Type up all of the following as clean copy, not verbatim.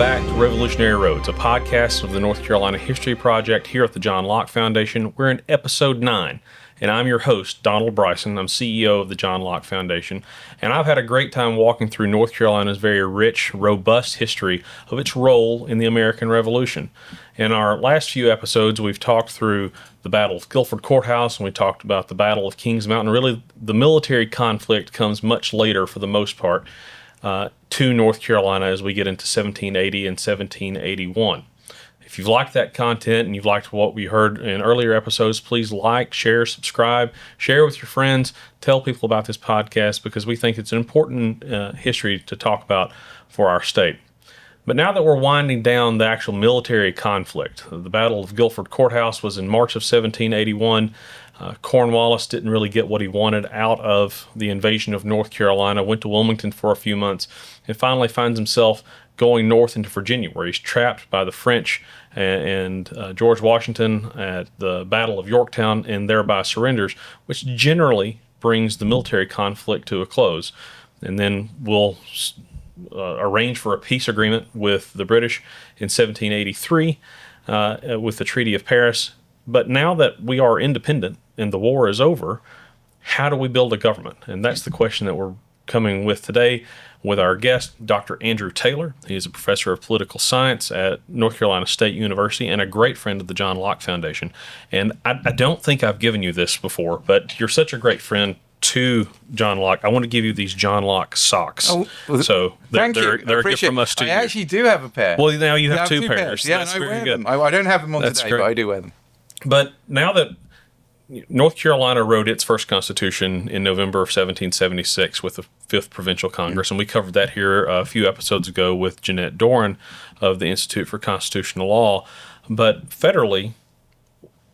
back to Revolutionary Roads, a podcast of the North Carolina History Project here at the John Locke Foundation. We're in episode 9, and I'm your host, Donald Bryson. I'm CEO of the John Locke Foundation, and I've had a great time walking through North Carolina's very rich, robust history of its role in the American Revolution. In our last few episodes, we've talked through the Battle of Guilford Courthouse, and we talked about the Battle of Kings Mountain. Really, the military conflict comes much later for the most part to North Carolina as we get into 1780 and 1781. If you've liked that content and you've liked what we heard in earlier episodes, please like, share, subscribe, share with your friends, tell people about this podcast because we think it's an important history to talk about for our state. But now that we're winding down the actual military conflict, the Battle of Guilford Courthouse was in March of 1781. Cornwallis didn't really get what he wanted out of the invasion of North Carolina, went to Wilmington for a few months, and finally finds himself going north into Virginia, where he's trapped by the French and George Washington at the Battle of Yorktown and thereby surrenders, which generally brings the military conflict to a close. And then we'll arrange for a peace agreement with the British in 1783 with the Treaty of Paris. But now that we are independent and the war is over, how do we build a government? And that's the question that we're coming with today with our guest, Dr. Andrew Taylor. He is a professor of political science at North Carolina State University and a great friend of the John Locke Foundation. And I don't think I've given you this before, but you're such a great friend to John Locke. I want to give you these John Locke socks. Oh, well, so thank you. They're a gift from us to you. I actually do have a pair. Well, now you have two pairs. pairs. Yeah, that's I very wear good. them. I don't have them on That's today, great. but I do wear them. But now that North Carolina wrote its first constitution in November of 1776 with the 5th Provincial Congress, and we covered that here a few episodes ago with Jeanette Doran of the Institute for Constitutional Law. But federally,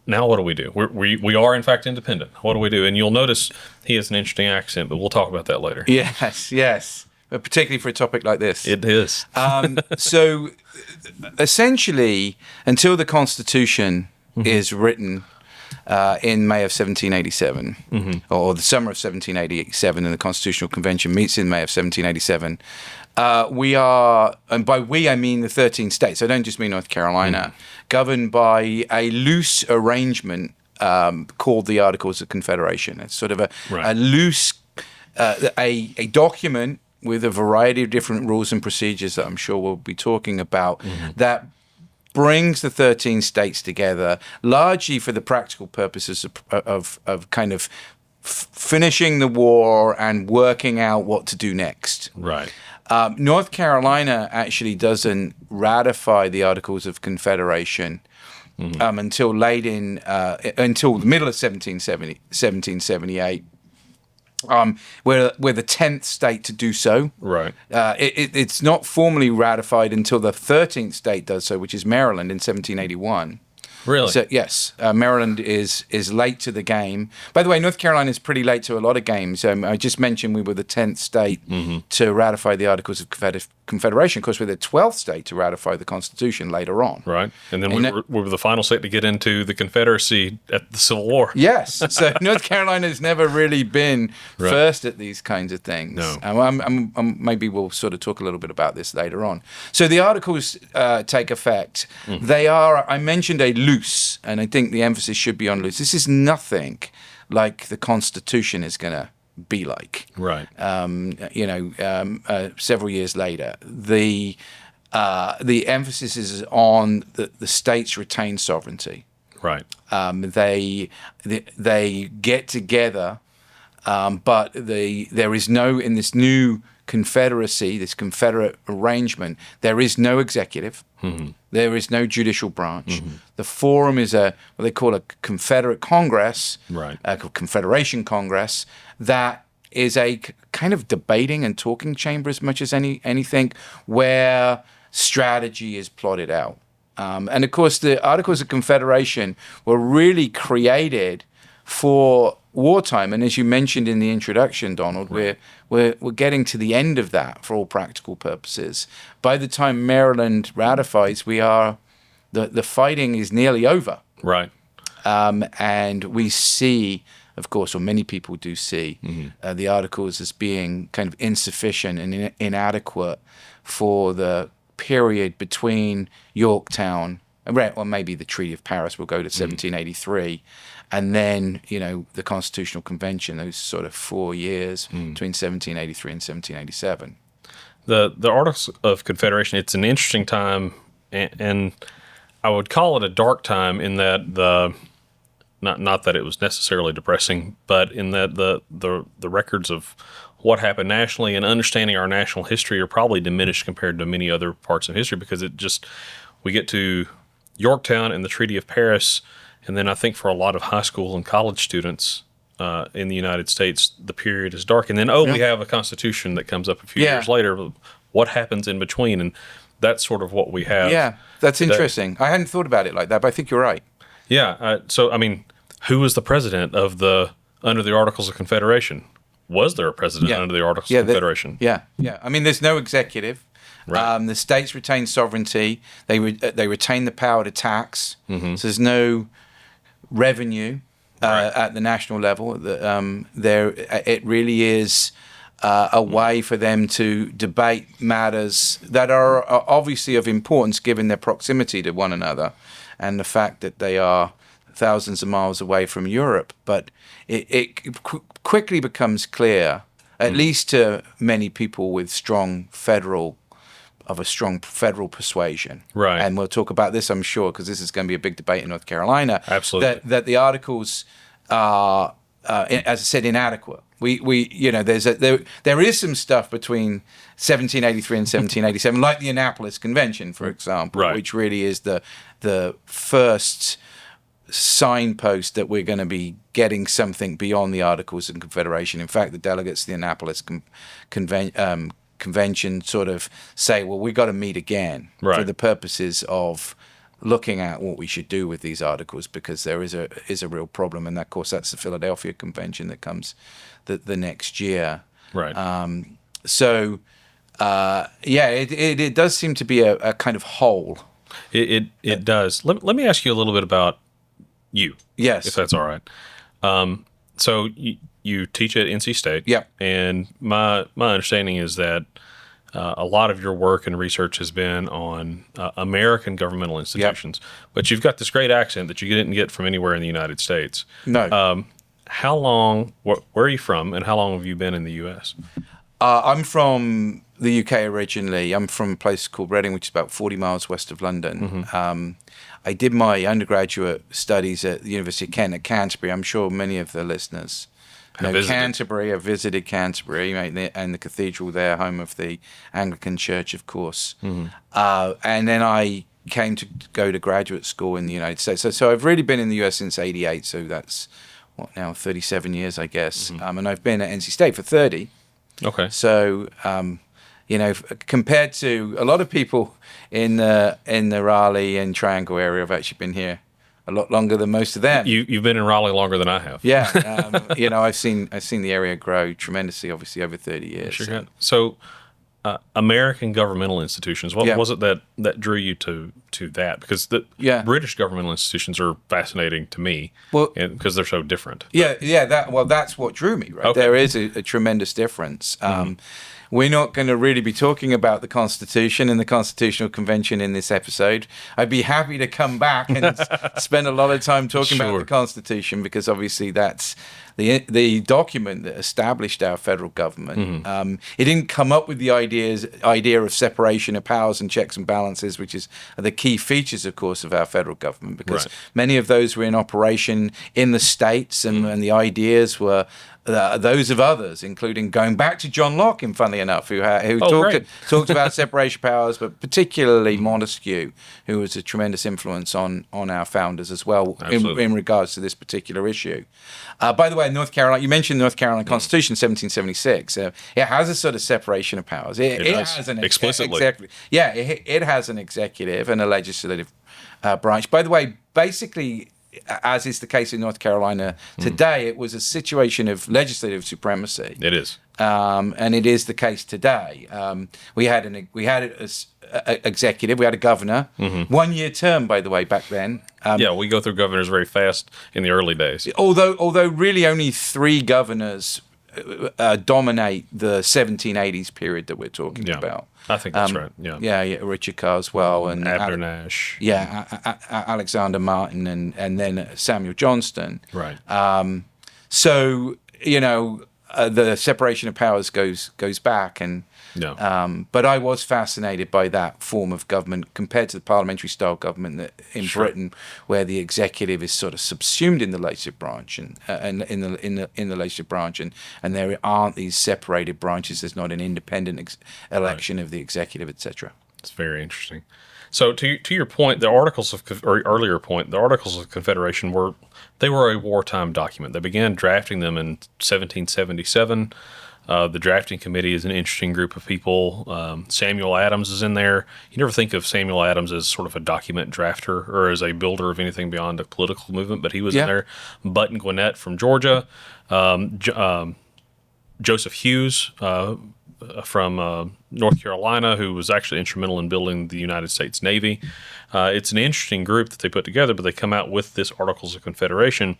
now what do we do? We are, in fact, independent. What do we do? And you'll notice he has an interesting accent, but we'll talk about that later. Yes. But particularly for a topic like this. It is. So essentially, until the Constitution is written in May of 1787, or the summer of 1787, and the Constitutional Convention meets in May of 1787, we are, and by we I mean the 13 states, I don't just mean North Carolina, governed by a loose arrangement called the Articles of Confederation. It's sort of a loose, a document with a variety of different rules and procedures that I'm sure we'll be talking about that brings the 13 states together, largely for the practical purposes of kind of finishing the war and working out what to do next. Right. North Carolina actually doesn't ratify the Articles of Confederation until until the middle of 1778. We're the 10th state to do so. Right. It's not formally ratified until the 13th state does so, which is Maryland in 1781. Really? So, yes, Maryland is late to the game. By the way, North Carolina is pretty late to a lot of games. I just mentioned we were the 10th state to ratify the Articles of Confederation. Of course, we're the 12th state to ratify the Constitution later on. Right. And then we were the final state to get into the Confederacy at the Civil War. Yes. So North Carolina has never really been first at these kinds of things. No. Maybe we'll sort of talk a little bit about this later on. So the Articles take effect. They are, I mentioned, a loose, and I think the emphasis should be on loose. This is nothing like the Constitution is going to be like. Right. Several years later, the emphasis is on the states retain sovereignty. Right. They get together, but there is no, in this new Confederacy, this Confederate arrangement, there is no executive. There is no judicial branch. The forum is what they call a Confederate Congress, a Confederation Congress, that is a kind of debating and talking chamber as much as anything, where strategy is plotted out. And of course, the Articles of Confederation were really created for wartime, and as you mentioned in the introduction, Donald, we're getting to the end of that for all practical purposes. By the time Maryland ratifies, we are the fighting is nearly over. Right. And we see, of course, or many people do see, the articles as being kind of insufficient and inadequate for the period between Yorktown, or maybe the Treaty of Paris will go to 1783, and then, the Constitutional Convention, those sort of 4 years between 1783 and 1787. The Articles of Confederation, it's an interesting time, and I would call it a dark time in that not that it was necessarily depressing, but in that the records of what happened nationally and understanding our national history are probably diminished compared to many other parts of history, because we get to Yorktown and the Treaty of Paris, and then I think for a lot of high school and college students in the United States, the period is dark. And then, we have a Constitution that comes up a few years later. What happens in between? And that's sort of what we have. Yeah, that's interesting. I hadn't thought about it like that, but I think you're right. Yeah. So, I mean, who was the president under the Articles of Confederation? Was there a president under the Articles of Confederation? Yeah. I mean, there's no executive. Right. The states retain sovereignty. They retain the power to tax. So there's no revenue at the national level. It really is a way for them to debate matters that are obviously of importance given their proximity to one another and the fact that they are thousands of miles away from Europe. But it quickly becomes clear, at least to many people with strong federal persuasion. Right. And we'll talk about this, I'm sure, because this is going to be a big debate in North Carolina. Absolutely. That the articles are, as I said, inadequate. There is some stuff between 1783 and 1787, like the Annapolis Convention, for example, which really is the first signpost that we're going to be getting something beyond the Articles of Confederation. In fact, the delegates of the Annapolis Convention sort of say, well, we've got to meet again for the purposes of looking at what we should do with these articles, because there is a real problem. And of course, that's the Philadelphia Convention that comes the next year. Right. It does seem to be a kind of hole. It does. Let me ask you a little bit about you. Yes. If that's all right. So you teach at NC State. Yeah. And my understanding is that a lot of your work and research has been on American governmental institutions. Yep. But you've got this great accent that you didn't get from anywhere in the United States. No. How long, where are you from, and how long have you been in the U.S.? I'm from the UK originally. I'm from a place called Reading, which is about 40 miles west of London. Mm-hmm. I did my undergraduate studies at the University of Kent at Canterbury. I'm sure many of the listeners know Canterbury. I visited Canterbury and the cathedral there, home of the Anglican Church, of course. Mm-hmm. And then I came to go to graduate school in the United States. So I've really been in the US since '88. So that's, 37 years, I guess. Mm-hmm. And I've been at NC State for 30. Okay. So, compared to a lot of people in the Raleigh and Triangle area, I've actually been here a lot longer than most of them. You've been in Raleigh longer than I have. Yeah. I've seen the area grow tremendously, obviously, over 30 years. Sure. So, American governmental institutions. What was it that drew you to that? Because the British governmental institutions are fascinating to me. Well, because they're so different. That's what drew me. Right, okay. There is a tremendous difference. We're not going to really be talking about the Constitution and the Constitutional Convention in this episode. I'd be happy to come back and spend a lot of time talking about the Constitution, because obviously that's the document that established our federal government. Mm-hmm. It didn't come up with the idea of separation of powers and checks and balances, which is the key features, of course, of our federal government, because many of those were in operation in the states, and the ideas were those of others, including going back to John Locke, and funnily enough, who talked about separation of powers, but particularly Montesquieu, who was a tremendous influence on our founders as well in regards to this particular issue. By the way, North Carolina, you mentioned North Carolina Constitution, 1776. It has a sort of separation of powers. It has an explicitly. It has an executive and a legislative branch. By the way, basically, as is the case in North Carolina today, it was a situation of legislative supremacy. It is, and it is the case today. We had an executive, we had a governor, 1 year term, by the way, back then. We go through governors very fast in the early days. Although really only 3 governors dominate the 1780s period that we're talking about. I think that's right. Yeah. Richard Caswell and Abner Nash. Alexander Martin and then Samuel Johnston. Right. So the separation of powers goes back, and but I was fascinated by that form of government compared to the parliamentary style government that in Britain, where the executive is sort of subsumed in the legislative branch and in the legislative branch, and there aren't these separated branches. There's not an independent election of the executive, etc. It's very interesting. So to your point, the Articles of Confederation were a wartime document. They began drafting them in 1777. The drafting committee is an interesting group of people. Samuel Adams is in there. You never think of Samuel Adams as sort of a document drafter or as a builder of anything beyond a political movement, but he was in there. Button Gwinnett from Georgia. Joseph Hughes from North Carolina, who was actually instrumental in building the United States Navy. It's an interesting group that they put together, but they come out with this Articles of Confederation,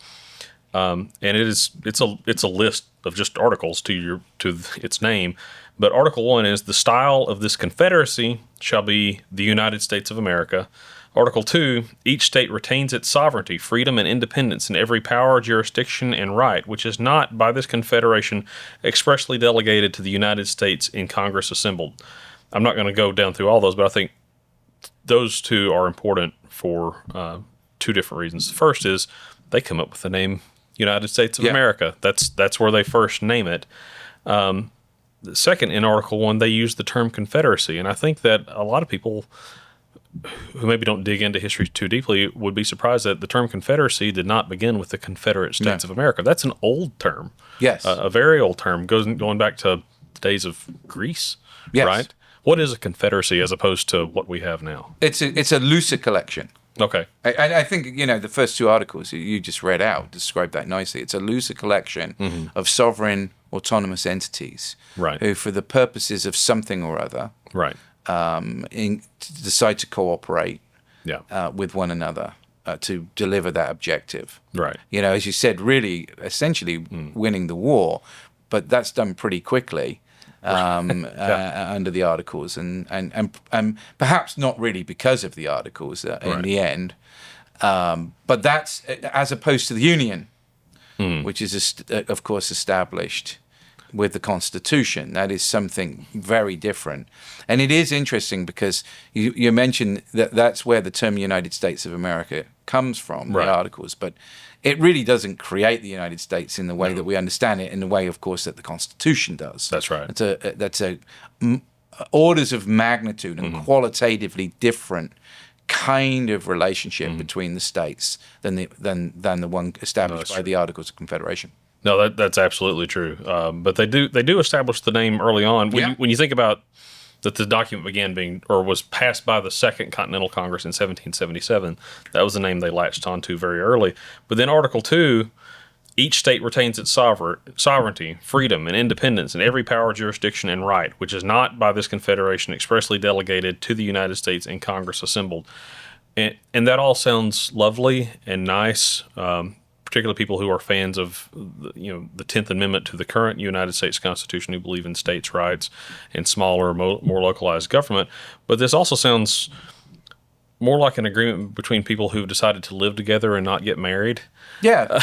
and it's a list of just articles to its name. But Article 1 is the style of this Confederacy shall be the United States of America. Article 2, each state retains its sovereignty, freedom, and independence in every power, jurisdiction, and right, which is not by this Confederation expressly delegated to the United States in Congress assembled. I'm not going to go down through all those, but I think those two are important for two different reasons. The first is they come up with the name United States of America. That's where they first name it. The second, in Article 1, they use the term Confederacy, and I think that a lot of people who maybe don't dig into history too deeply would be surprised that the term Confederacy did not begin with the Confederate States of America. That's an old term. Yes. A very old term, going back to the days of Greece, right? What is a confederacy as opposed to what we have now? It's a looser collection. Okay. I think, the first two articles you just read out describe that nicely. It's a looser collection of sovereign autonomous entities who, for the purposes of something or other, decide to cooperate with one another to deliver that objective. Right. As you said, really, essentially winning the war, but that's done pretty quickly under the Articles, and perhaps not really because of the Articles in the end. But that's as opposed to the Union, which is, of course, established with the Constitution. That is something very different. And it is interesting because you mentioned that that's where the term United States of America comes from, the Articles, but it really doesn't create the United States in the way that we understand it, in the way, of course, that the Constitution does. That's right. That's orders of magnitude and qualitatively different kind of relationship between the states than the one established by the Articles of Confederation. No, that's absolutely true. But they do establish the name early on. When you think about that, the document was passed by the Second Continental Congress in 1777. That was the name they latched onto very early. But then Article 2, each state retains its sovereignty, freedom, and independence in every power, jurisdiction, and right, which is not by this Confederation expressly delegated to the United States in Congress assembled. And that all sounds lovely and nice, particularly people who are fans of the 10th Amendment to the current United States Constitution, who believe in states' rights and smaller, more localized government. But this also sounds more like an agreement between people who've decided to live together and not get married. Yeah.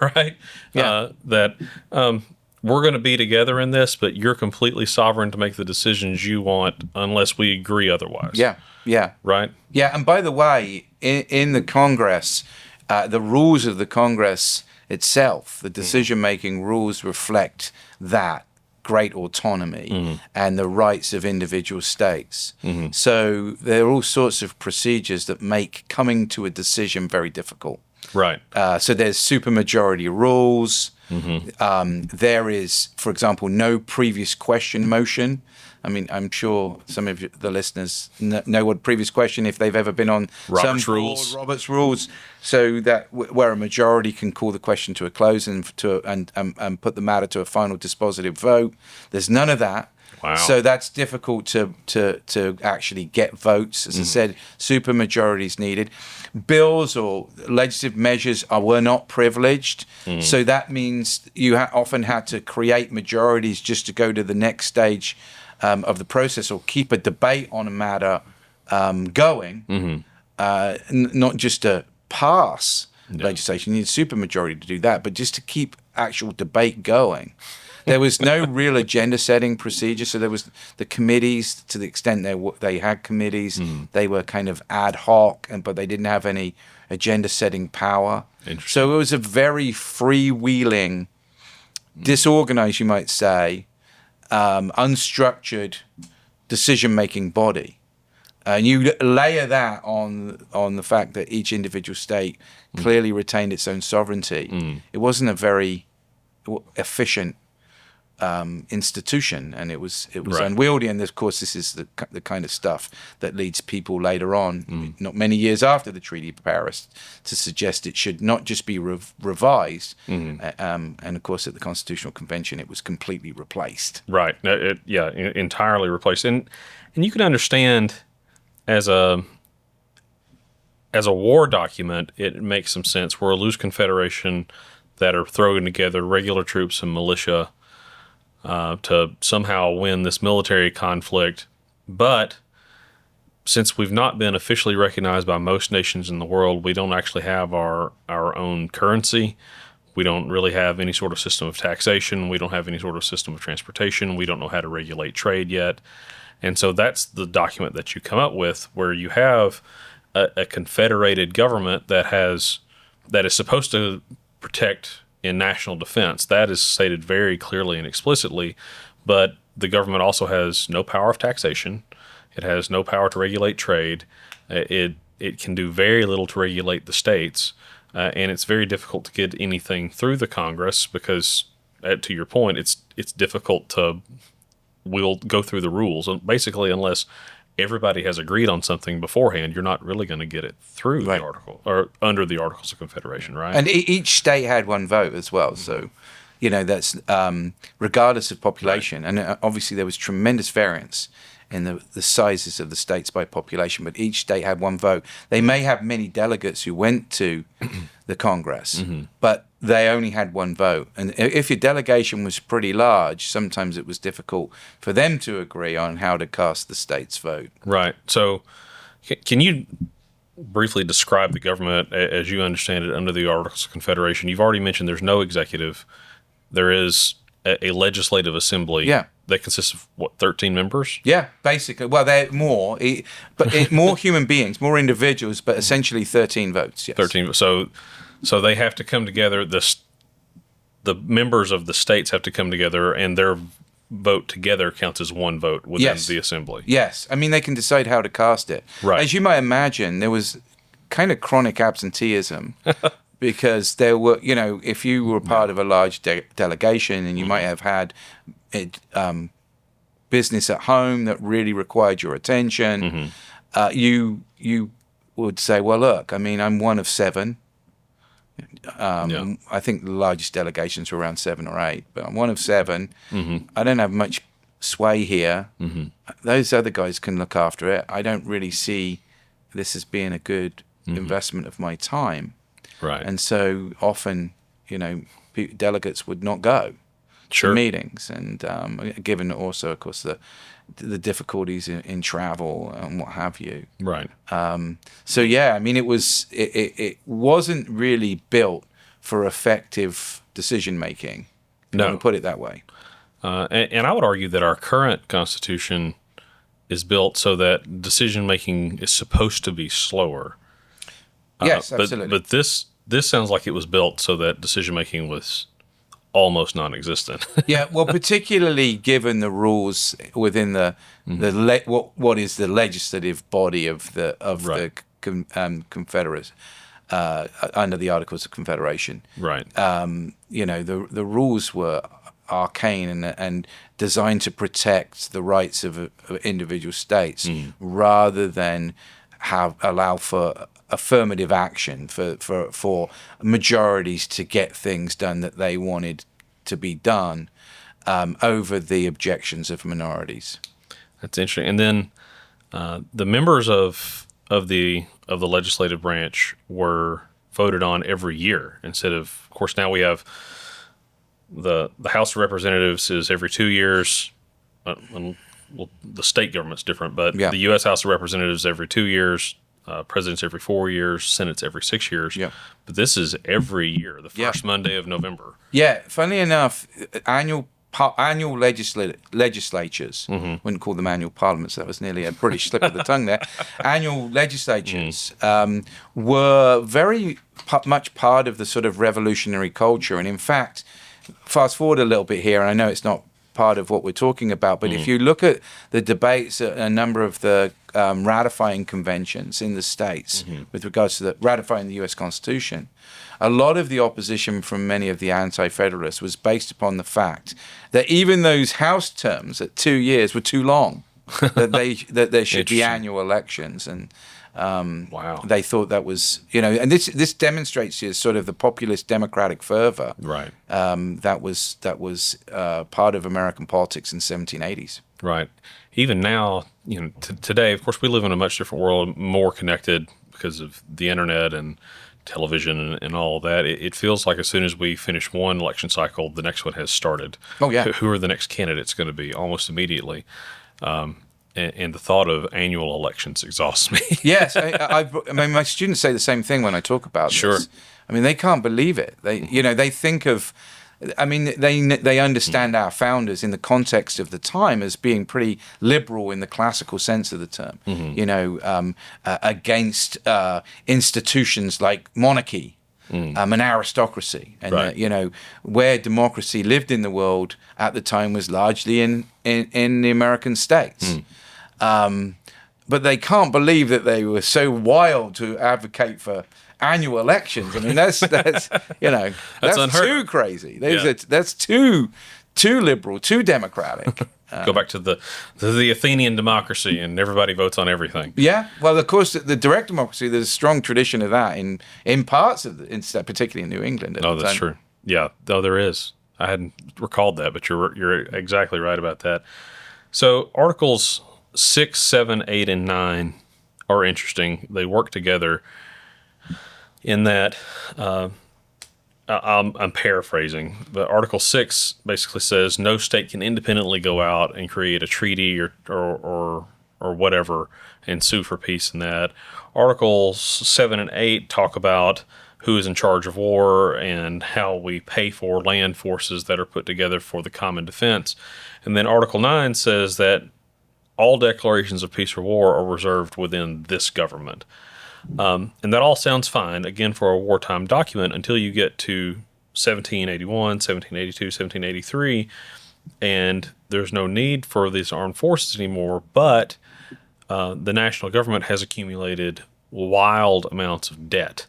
Right? Yeah. That we're going to be together in this, but you're completely sovereign to make the decisions you want unless we agree otherwise. Yeah. Yeah. Right? Yeah. And by the way, in the Congress, the rules of the Congress itself, the decision-making rules reflect that great autonomy and the rights of individual states. So there are all sorts of procedures that make coming to a decision very difficult. Right. So there's supermajority rules. There is, for example, no previous question motion. I mean, I'm sure some of the listeners know what previous question, if they've ever been on Robert's rules. Robert's rules, so that where a majority can call the question to a close and put the matter to a final dispositive vote. There's none of that. Wow. So that's difficult to actually get votes. As I said, supermajorities needed. Bills or legislative measures were not privileged. So that means you often had to create majorities just to go to the next stage of the process, or keep a debate on a matter going, not just to pass legislation. You need a supermajority to do that, but just to keep actual debate going. There was no real agenda-setting procedure, so there was the committees. To the extent they had committees, they were kind of ad hoc, but they didn't have any agenda-setting power. So it was a very freewheeling, disorganized, you might say, unstructured decision-making body. And you layer that on the fact that each individual state clearly retained its own sovereignty. It wasn't a very efficient institution, and it was unwieldy. And of course, this is the kind of stuff that leads people later on, not many years after the Treaty of Paris, to suggest it should not just be revised. And of course, at the Constitutional Convention, it was completely replaced. Right. Entirely replaced. And you can understand as a war document, it makes some sense. We're a loose confederation that are throwing together regular troops and militia to somehow win this military conflict. But since we've not been officially recognized by most nations in the world, we don't actually have our own currency. We don't really have any sort of system of taxation. We don't have any sort of system of transportation. We don't know how to regulate trade yet. And so that's the document that you come up with, where you have a confederated government that is supposed to protect in national defense. That is stated very clearly and explicitly, but the government also has no power of taxation. It has no power to regulate trade. It can do very little to regulate the states, and it's very difficult to get anything through the Congress because, to your point, it's difficult to go through the rules. And basically, unless everybody has agreed on something beforehand, you're not really going to get it through the article or under the Articles of Confederation, right? And each state had one vote as well. So, that's regardless of population. Right. And obviously there was tremendous variance in the sizes of the states by population, but each state had one vote. They may have many delegates who went to the Congress, but they only had one vote. And if your delegation was pretty large, sometimes it was difficult for them to agree on how to cast the state's vote. Right. So can you briefly describe the government as you understand it under the Articles of Confederation? You've already mentioned there's no executive. There is a legislative assembly. Yeah. That consists of, 13 members? Yeah, basically. Well, they're more, but more human beings, more individuals, but essentially 13 votes. Yes. 13. So they have to come together. The members of the states have to come together, and their vote together counts as one vote within the assembly. Yes. I mean, they can decide how to cast it. Right. As you might imagine, there was kind of chronic absenteeism because there were, if you were part of a large delegation and you might have had business at home that really required your attention, you would say, well, look, I mean, I'm one of 7. I think the largest delegations were around 7 or 8, but I'm one of 7. I don't have much sway here. Those other guys can look after it. I don't really see this as being a good investment of my time. Right. And so often, delegates would not go to meetings, and given also, of course, the difficulties in travel and what have you. Right. So I mean, it wasn't really built for effective decision making. No, to put it that way. And I would argue that our current Constitution is built so that decision making is supposed to be slower. Yes, absolutely. But this sounds like it was built so that decision making was almost non-existent. Yeah, well, particularly given the rules within what is the legislative body of the Confederacy under the Articles of Confederation. Right. The rules were arcane and designed to protect the rights of individual states rather than allow for affirmative action for majorities to get things done that they wanted to be done. over the objections of minorities. That's interesting. And then the members of the legislative branch were voted on every year instead of course, now we have the House of Representatives is every 2 years. Well, the state government's different, but Yeah. the U.S. House of Representatives every 2 years, presidents every 4 years, Senate's every 6 years. Yeah. But this is every year, the first Monday of November. Yeah, funnily enough, annual legislatures, wouldn't call them annual parliaments, that was nearly a British slip of the tongue there. Annual legislatures were very much part of the sort of revolutionary culture. And in fact, fast forward a little bit here, and I know it's not part of what we're talking about, but if you look at the debates at a number of the ratifying conventions in the states with regards to ratifying the U.S. Constitution, a lot of the opposition from many of the anti-federalists was based upon the fact that even those House terms at 2 years were too long, that there should be annual elections, and Wow. they thought that was, and this demonstrates here sort of the populist democratic fervor, Right. that was part of American politics in the 1780s. Right. Even now, today, of course, we live in a much different world, more connected because of the internet and television and all of that. It feels like as soon as we finish one election cycle, the next one has started. Oh, yeah. Who are the next candidates going to be almost immediately? And the thought of annual elections exhausts me. Yes, I mean, my students say the same thing when I talk about this. Sure. I mean, they can't believe it. They think of, they understand our founders in the context of the time as being pretty liberal in the classical sense of the term. Against institutions like monarchy, an aristocracy, and Right. where democracy lived in the world at the time was largely in the American states. But they can't believe that they were so wild to advocate for annual elections. I mean, that's unheard too of. crazy. Yeah. That's too liberal, too democratic. Go back to the Athenian democracy, and everybody votes on everything. Yeah, well, of course, the direct democracy. There's a strong tradition of that in parts of particularly in New England. Oh, that's true. Yeah, though there is. I hadn't recalled that, but you're exactly right about that. So Articles 6, 7, 8, and 9 are interesting. They work together in that I'm paraphrasing, but Article 6 basically says no state can independently go out and create a treaty or whatever and sue for peace in that. Articles 7 and 8 talk about who is in charge of war and how we pay for land forces that are put together for the common defense. And then Article 9 says that all declarations of peace or war are reserved within this government. And that all sounds fine, again, for a wartime document until you get to 1781, 1782, 1783, and there's no need for these armed forces anymore, but the national government has accumulated wild amounts of debt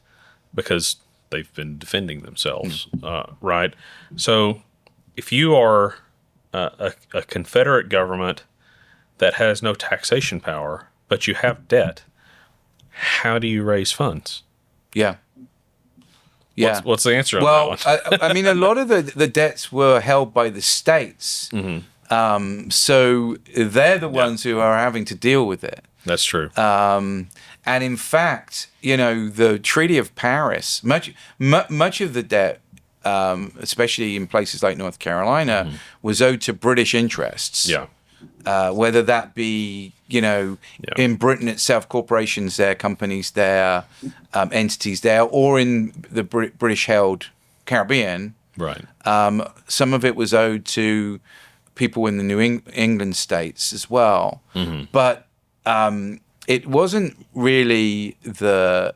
because they've been defending themselves, right? So if you are a Confederate government that has no taxation power, but you have debt, how do you raise funds? Yeah. What's the answer on Well, that one? I mean, a lot of the debts were held by the states, so they're the ones who are having to deal with it. That's true. And in fact, the Treaty of Paris, much of the debt, especially in places like North Carolina, was owed to British interests. Yeah. Whether that be, in Britain itself, corporations there, companies there, entities there, or in the British-held Caribbean. Right. Some of it was owed to people in the New England states as well. But it wasn't really the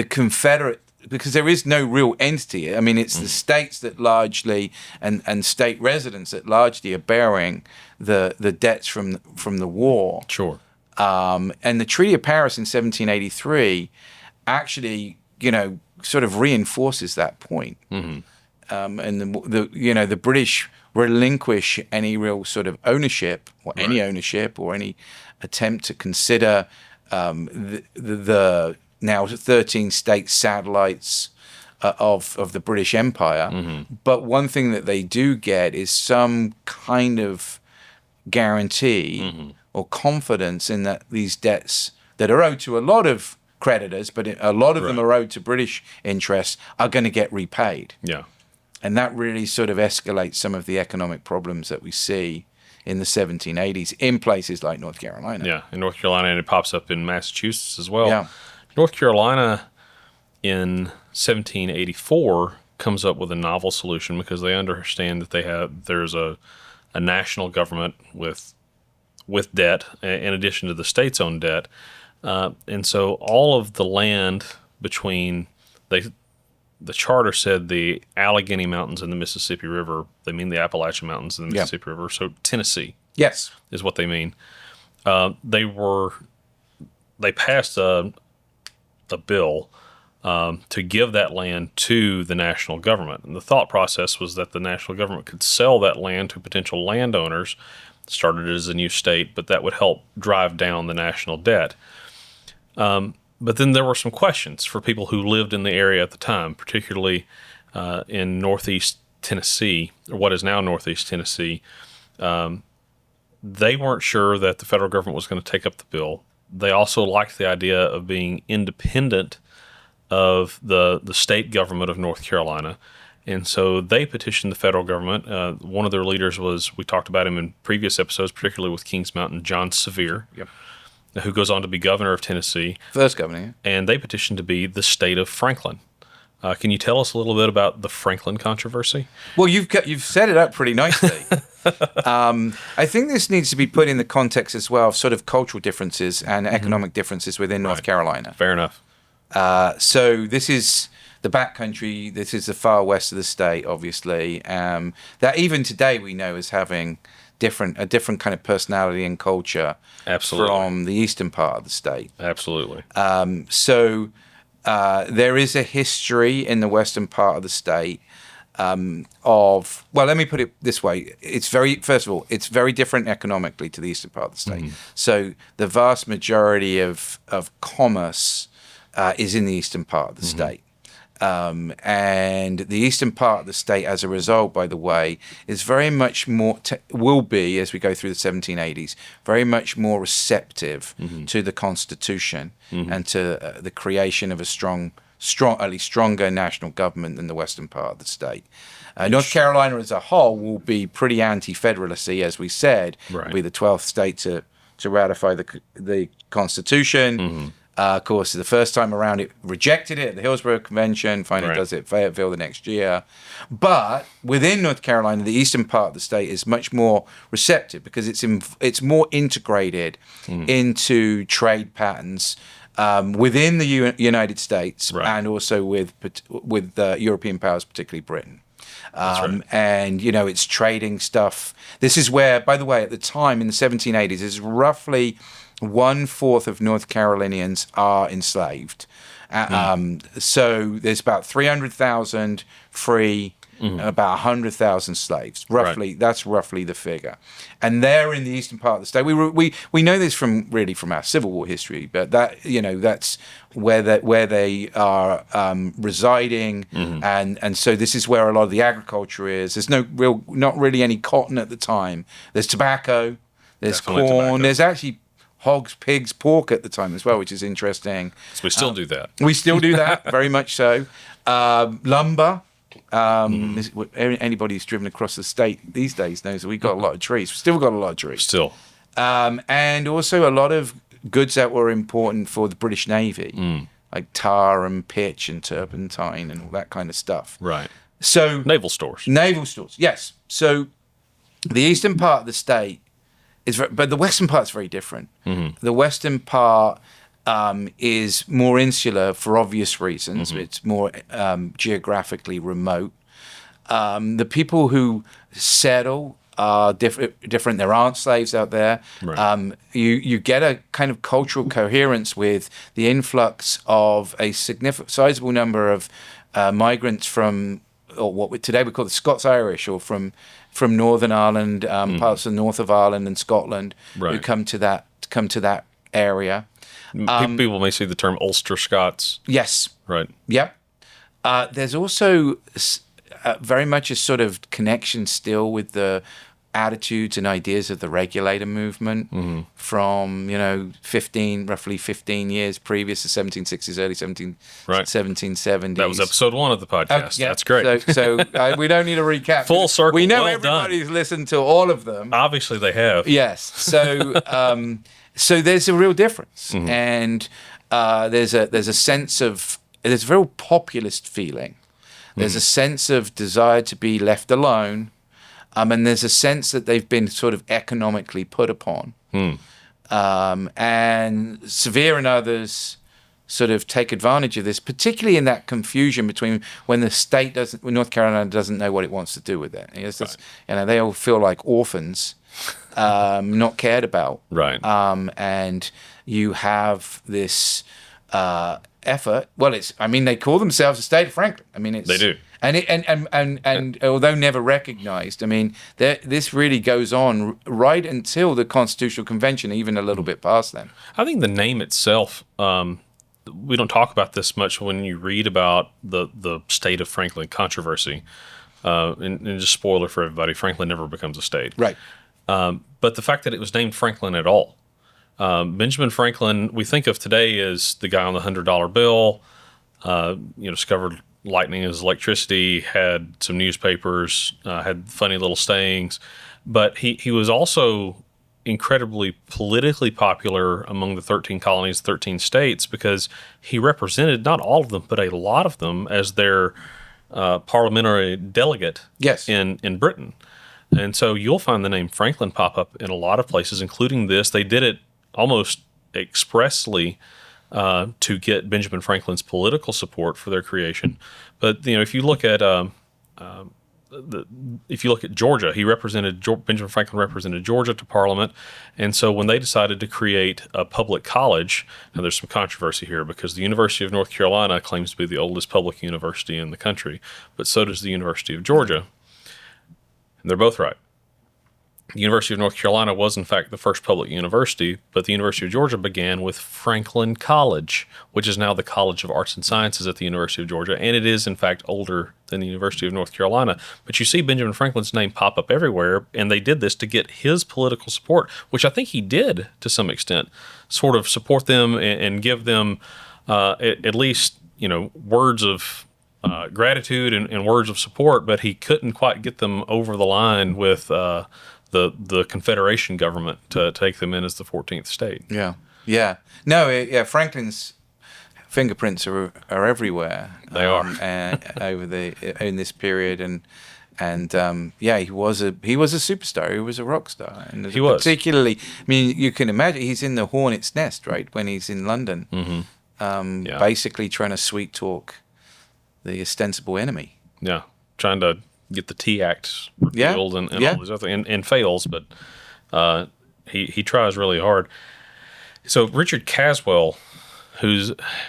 Confederate, because there is no real entity. I mean, it's the states that largely, and state residents that largely are bearing the debts from the war. Sure. And the Treaty of Paris in 1783 actually, sort of reinforces that point. And the British relinquish any real sort of ownership, or any ownership, or any attempt to consider the now 13 state satellites of the British Empire. But one thing that they do get is some kind of guarantee or confidence in that these debts that are owed to a lot of creditors, but a lot of them are owed to British interests, are going to get repaid. Yeah. And that really sort of escalates some of the economic problems that we see in the 1780s in places like North Carolina. Yeah, in North Carolina, and it pops up in Massachusetts as well. Yeah. North Carolina in 1784 comes up with a novel solution because they understand that there's a national government with debt in addition to the state's own debt. And so all of the land between the charter said the Allegheny Mountains and the Mississippi River, they mean the Appalachian Mountains and the Mississippi River, so Tennessee is what they mean. They passed a bill to give that land to the national government. And the thought process was that the national government could sell that land to potential landowners, started as a new state, but that would help drive down the national debt. But then there were some questions for people who lived in the area at the time, particularly in northeast Tennessee, or what is now northeast Tennessee. They weren't sure that the federal government was going to take up the bill. They also liked the idea of being independent of the state government of North Carolina. And so they petitioned the federal government. One of their leaders we talked about him in previous episodes, particularly with Kings Mountain, John Sevier. Yep. Who goes on to be governor of Tennessee. First governor. And they petitioned to be the state of Franklin. Can you tell us a little bit about the Franklin controversy? Well, you've set it up pretty nicely. I think this needs to be put in the context as well of sort of cultural differences and economic differences within North Carolina. Fair enough. So this is the backcountry. This is the far west of the state, obviously. That even today we know is having a different kind of personality and culture from the eastern part of the state. Absolutely. So there is a history in the western part of the state of, well, let me put it this way. First of all, it's very different economically to the eastern part of the state. So the vast majority of commerce is in the eastern part of the state. And the eastern part of the state, as a result, by the way, is very much more, will be, as we go through the 1780s, very much more receptive to the Constitution and to the creation of a stronger national government than the western part of the state. North Carolina as a whole will be pretty anti-federalisty, as we said. Right. Will be the 12th state to ratify the Constitution. Of course, the first time around, it rejected it at the Hillsborough Convention. Finally does it at Fayetteville the next year. But within North Carolina, the eastern part of the state is much more receptive because it's more integrated into trade patterns within the United States and also with European powers, particularly Britain. And, it's trading stuff. This is where, by the way, at the time in the 1780s, is roughly 1/4 of North Carolinians are enslaved. So there's about 300,000 free, about 100,000 slaves. Roughly, that's roughly the figure. And they're in the eastern part of the state. We know this from our Civil War history, but that's where they are residing, and so this is where a lot of the agriculture is. There's not really any cotton at the time. There's tobacco. There's Definitely corn. tobacco. There's actually hogs, pigs, pork at the time as well, which is interesting. So we still do that. We still do that, very much so. Lumber. Anybody who's driven across the state these days knows that we've got a lot of trees. We've still got a lot of trees. Still. And also a lot of goods that were important for the British Navy, like tar and pitch and turpentine and all that kind of stuff. Right. So Naval stores. Yes. So the eastern part of the state but the western part's very different. The western part is more insular for obvious reasons. It's more geographically remote. The people who settle are different. There aren't slaves out there. Right. You get a kind of cultural coherence with the influx of a sizable number of migrants from, or what today we call the Scots-Irish, or from Northern Ireland, parts of the north of Ireland and Scotland, who come to that area. People may see the term Ulster Scots. Yes. Right. Yep. There's also very much a sort of connection still with the attitudes and ideas of the regulator movement from, roughly 15 years previous to 1760s, early 1770s. That was episode 1 of the podcast. Yeah. That's great. So we don't need a recap. Full circle. We know well everybody's done. listened to all of them. Obviously, they have. Yes. So so there's a real difference, and there's a sense of there's a real populist feeling. There's a sense of desire to be left alone, and there's a sense that they've been sort of economically put upon. And Sevier and others sort of take advantage of this, particularly in that confusion between when the state when North Carolina doesn't know what it wants to do with it. They all feel like orphans, not cared about. Right. And you have this effort. Well, they call themselves the state of Franklin. They do. And although never recognized, this really goes on right until the Constitutional Convention, even a little bit past then. I think the name itself, we don't talk about this much when you read about the state of Franklin controversy. And just spoiler for everybody, Franklin never becomes a state. Right. But the fact that it was named Franklin at all. Benjamin Franklin, we think of today as the guy on the $100 bill, discovered lightning as electricity, had some newspapers, had funny little sayings. But he was also incredibly politically popular among the 13 colonies, 13 states, because he represented not all of them, but a lot of them as their parliamentary delegate in Britain. And so you'll find the name Franklin pop up in a lot of places, including this. They did it almost expressly to get Benjamin Franklin's political support for their creation. But if you look at Georgia, Benjamin Franklin represented Georgia to Parliament, and so when they decided to create a public college, now there's some controversy here because the University of North Carolina claims to be the oldest public university in the country, but so does the University of Georgia, and they're both right. The University of North Carolina was, in fact, the first public university, but the University of Georgia began with Franklin College, which is now the College of Arts and Sciences at the University of Georgia, and it is, in fact, older than the University of North Carolina. But you see Benjamin Franklin's name pop up everywhere, and they did this to get his political support, which I think he did, to some extent, sort of support them and give them at least, words of gratitude and words of support, but he couldn't quite get them over the line with the Confederation government to take them in as the 14th state. Yeah. No, Franklin's fingerprints are everywhere. They are. And in this period, and he was a superstar. He was a rock star. And he was. Particularly, you can imagine he's in the hornet's nest, right, when he's in London, basically trying to sweet talk the ostensible enemy. Yeah, trying to get the Tea Act repealed and all these other things, and fails, but he tries really hard. So Richard Caswell,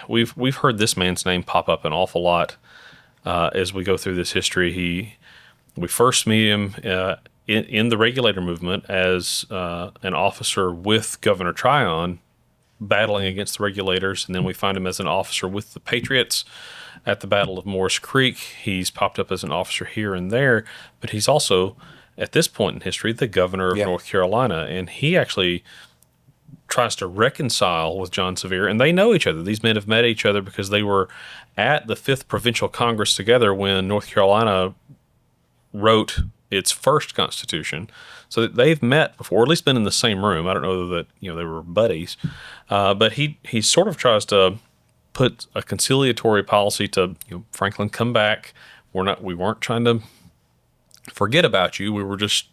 we've heard this man's name pop up an awful lot as we go through this history. We first meet him in the regulator movement as an officer with Governor Tryon battling against the regulators, and then we find him as an officer with the Patriots at the Battle of Morris Creek. He's popped up as an officer here and there, but he's also, at this point in history, the governor of North Carolina, and he actually tries to reconcile with John Sevier, and they know each other. These men have met each other because they were at the 5th Provincial Congress together when North Carolina wrote its first constitution. So they've met before, or at least been in the same room. I don't know that they were buddies, but he sort of tries to put a conciliatory policy to Franklin, come back. We weren't trying to forget about you. We were just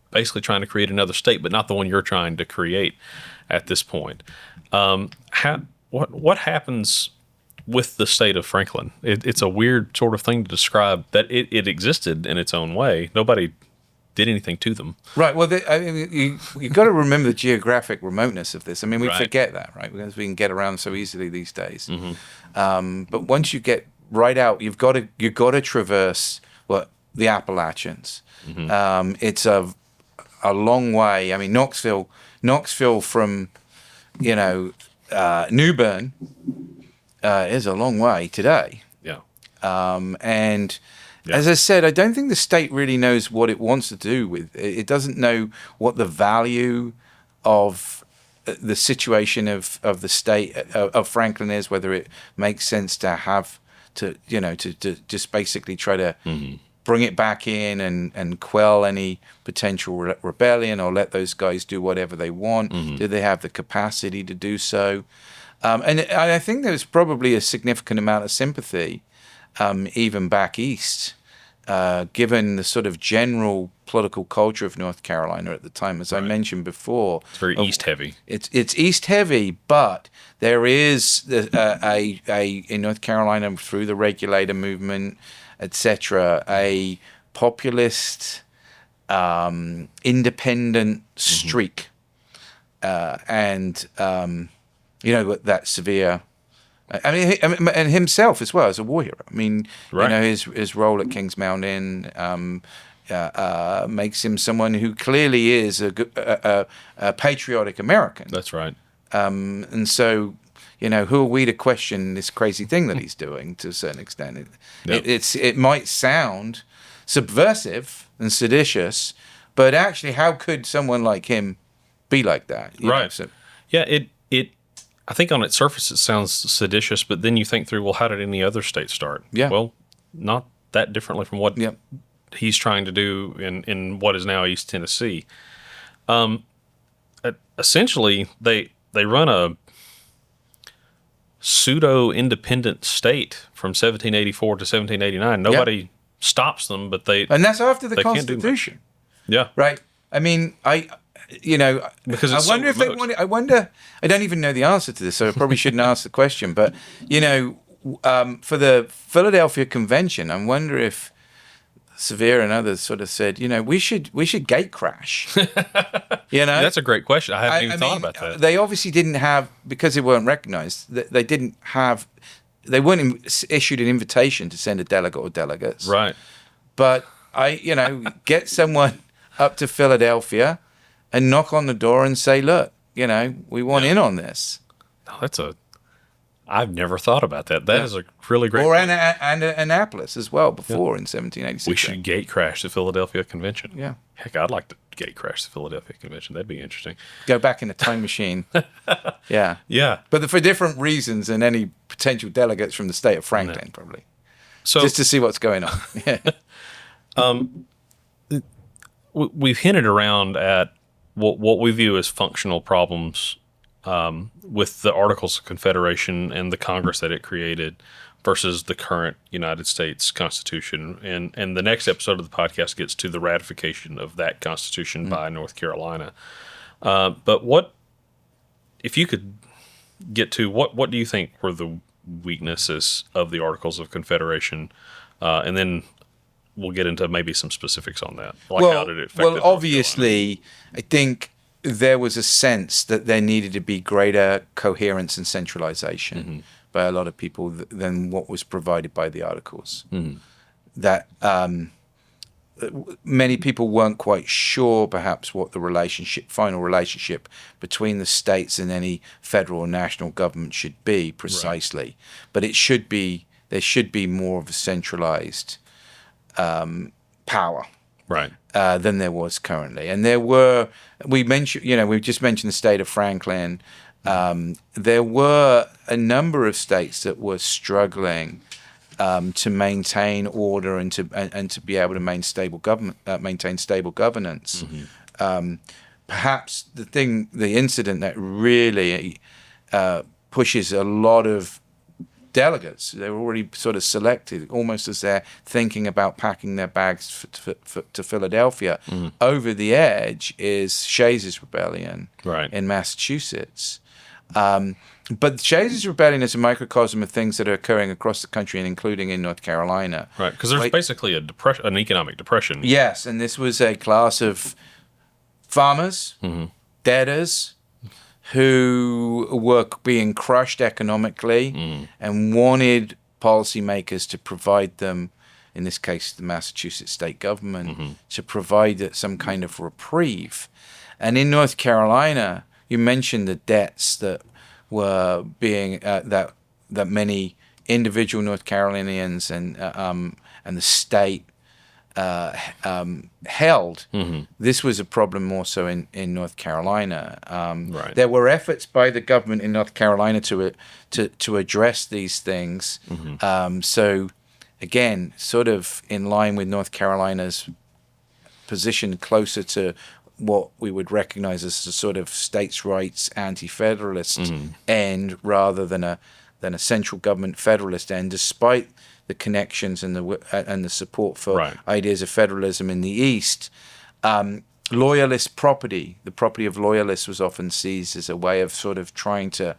basically trying to create another state, but not the one you're trying to create at this point. What happens with the state of Franklin? It's a weird sort of thing to describe that it existed in its own way. Nobody did anything to them. Right. Well, you've got to remember the geographic remoteness of this. We forget that, right? Because we can get around so easily these days. Mm-hmm. But once you get right out, you've got to traverse the Appalachians. Mm-hmm. It's a long way. Knoxville from New Bern is a long way today. Yeah. And as I said, I don't think the state really knows what it wants to do with it. It doesn't know what the value of the situation of the state of Franklin is, whether it makes sense to have to just basically try to bring it back in and quell any potential rebellion, or let those guys do whatever they want. Do they have the capacity to do so? And I think there's probably a significant amount of sympathy, even back east, given the sort of general political culture of North Carolina at the time. As I mentioned before, it's very east heavy. It's east heavy, but there is in North Carolina, through the regulator movement, etc., a populist, independent streak, and that severe. I mean, and himself as well as a war hero. I mean, his role at Kings Mountain makes him someone who clearly is a patriotic American. That's right. And so, who are we to question this crazy thing that he's doing? To a certain extent, it might sound subversive and seditious, but actually, how could someone like him be like that? Right. It I think on its surface it sounds seditious, but then you think through, well, how did any other state start? Yeah. Well, not that differently from what he's trying to do in what is now East Tennessee. Essentially, they run a pseudo-independent state from 1784 to 1789. Nobody stops them, but and that's after the Constitution. Yeah. Right. I mean, because I wonder if they want. I wonder. I don't even know the answer to this, so I probably shouldn't ask the question. But for the Philadelphia Convention, I wonder if Sevier and others sort of said, we should gate crash. That's a great question. I haven't even thought about that. They obviously didn't have, because they weren't recognized. They weren't issued an invitation to send a delegate or delegates. Right. But get someone up to Philadelphia and knock on the door and say, look, we want in on this. No, I've never thought about that. That is a really great point. And Annapolis as well, before in 1786. We should gate crash the Philadelphia Convention. Yeah. Heck, I'd like to gate crash the Philadelphia Convention. That'd be interesting. Go back in a time machine. Yeah. Yeah. But for different reasons than any potential delegates from the state of Franklin, probably. So just to see what's going on. Yeah. We've hinted around at what we view as functional problems with the Articles of Confederation and the Congress that it created versus the current United States Constitution. And the next episode of the podcast gets to the ratification of that Constitution by North Carolina. But if you could get to what do you think were the weaknesses of the Articles of Confederation? And then we'll get into maybe some specifics on that. How did it affect Well, obviously, I think there was a sense that there needed to be greater coherence and centralization by a lot of people than what was provided by the Articles. That many people weren't quite sure, perhaps, what the final relationship between the states and any federal or national government should be precisely. Right. But there should be more of a centralized power, right, than there was currently. And we've just mentioned the state of Franklin. There were a number of states that were struggling to maintain order and to be able to maintain stable governance. Perhaps the incident that really pushes a lot of delegates. They're already sort of selected, almost as they're thinking about packing their bags to Philadelphia. Over the edge is Shays' rebellion in Massachusetts. But Shays' rebellion is a microcosm of things that are occurring across the country and including in North Carolina. Right, because there's basically an economic depression. Yes, and this was a class of farmers, debtors, who were being crushed economically and wanted policymakers to provide them, in this case the Massachusetts state government, to provide some kind of reprieve. And in North Carolina, you mentioned the debts that were being that many individual North Carolinians and the state held. This was a problem more so in North Carolina. Right. There were efforts by the government in North Carolina to address these things. So again, sort of in line with North Carolina's position, closer to what we would recognize as a sort of states' rights anti-federalist end, rather than a central government federalist end, despite the connections and the support for ideas of federalism in the East. Loyalist property, the property of loyalists, was often seized as a way of sort of trying to,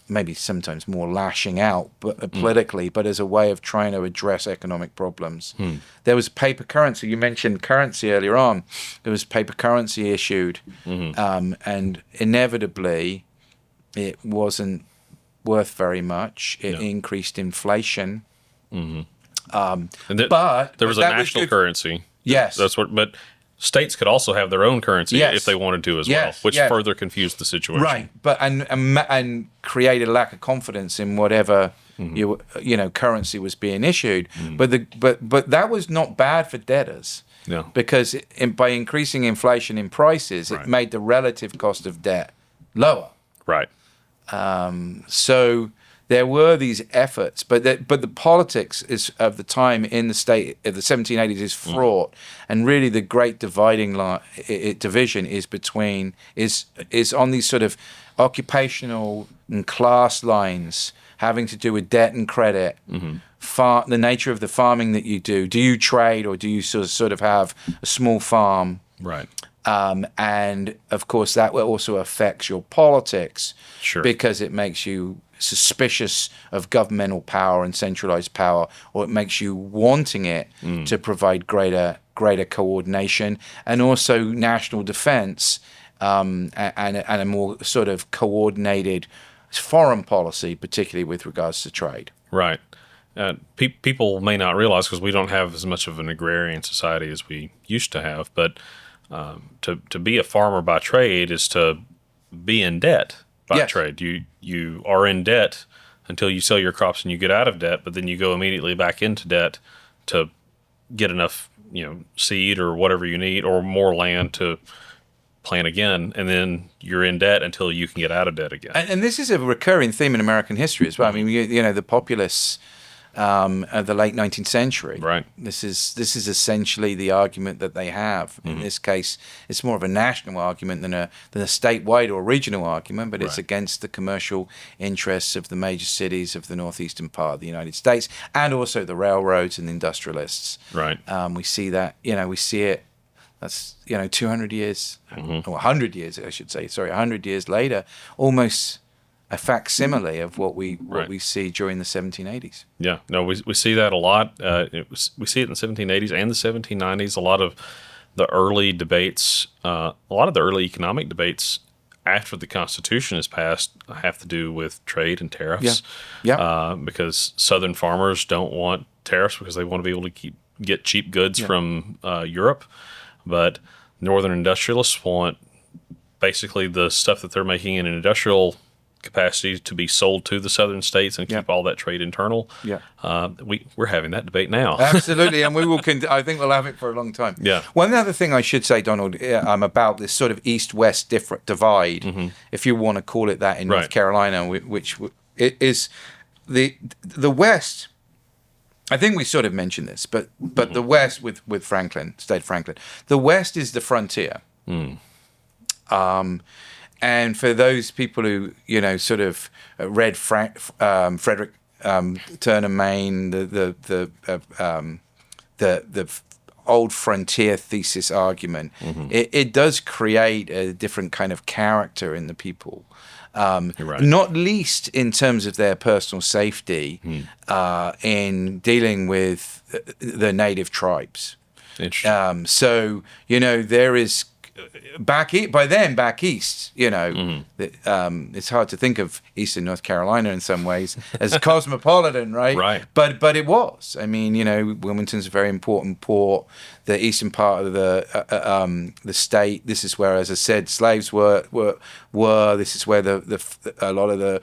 maybe sometimes more lashing out politically, but as a way of trying to address economic problems. There was paper currency. You mentioned currency earlier on. There was paper currency issued, and inevitably it wasn't worth very much. It increased inflation. But there was a national currency. Yes. That's what, but states could also have their own currency if they wanted to as well, which further confused the situation. Right, but and created a lack of confidence in whatever currency was being issued. But that was not bad for debtors. Yeah. Because by increasing inflation in prices, it made the relative cost of debt lower. Right. So there were these efforts, but the politics of the time in the state of the 1780s is fraught, and really the great division is on these sort of occupational and class lines having to do with debt and credit, the nature of the farming that you do. Do you trade, or do you sort of have a small farm? Right. And of course, that also affects your politics, because it makes you suspicious of governmental power and centralized power, or it makes you wanting it to provide greater coordination, and also national defense, and a more sort of coordinated foreign policy, particularly with regards to trade. Right. People may not realize, because we don't have as much of an agrarian society as we used to have, but to be a farmer by trade is to be in debt by trade. You are in debt until you sell your crops and you get out of debt, but then you go immediately back into debt to get enough, seed or whatever you need, or more land to plant again, and then you're in debt until you can get out of debt again. And this is a recurring theme in American history as well. I mean, the populists of the late 19th century. Right. This is essentially the argument that they have. In this case, it's more of a national argument than a statewide or regional argument, but it's against the commercial interests of the major cities of the northeastern part of the United States, and also the railroads and the industrialists. Right. We see that. We see it. That's 200 years, or 100 years, I should say. Sorry, 100 years later, almost a facsimile of what we see during the 1780s. Yeah, no, we see that a lot. We see it in the 1780s and the 1790s. A lot of the early debates, a lot of the early economic debates after the Constitution is passed have to do with trade and tariffs. Yeah. Because Southern farmers don't want tariffs because they want to be able to get cheap goods from Europe, but Northern industrialists want basically the stuff that they're making in an industrial capacity to be sold to the southern states and keep all that trade internal. Yeah, we're having that debate now. Absolutely, and we will. I think we'll have it for a long time. Yeah. One other thing I should say, Donald, about this sort of east-west divide, if you want to call it that, in North Carolina, which it is the West. I think we sort of mentioned this, but the West with State Franklin, the West is the frontier. And for those people who sort of read Frederick Turner Maine, the old frontier thesis argument, it does create a different kind of character in the people. Not least in terms of their personal safety in dealing with the native tribes. Interesting. So there is back east, it's hard to think of Eastern North Carolina in some ways as cosmopolitan, right? Right. But it was. I mean, Wilmington's a very important port. The eastern part of the state. This is where, as I said, slaves were. This is where a lot of the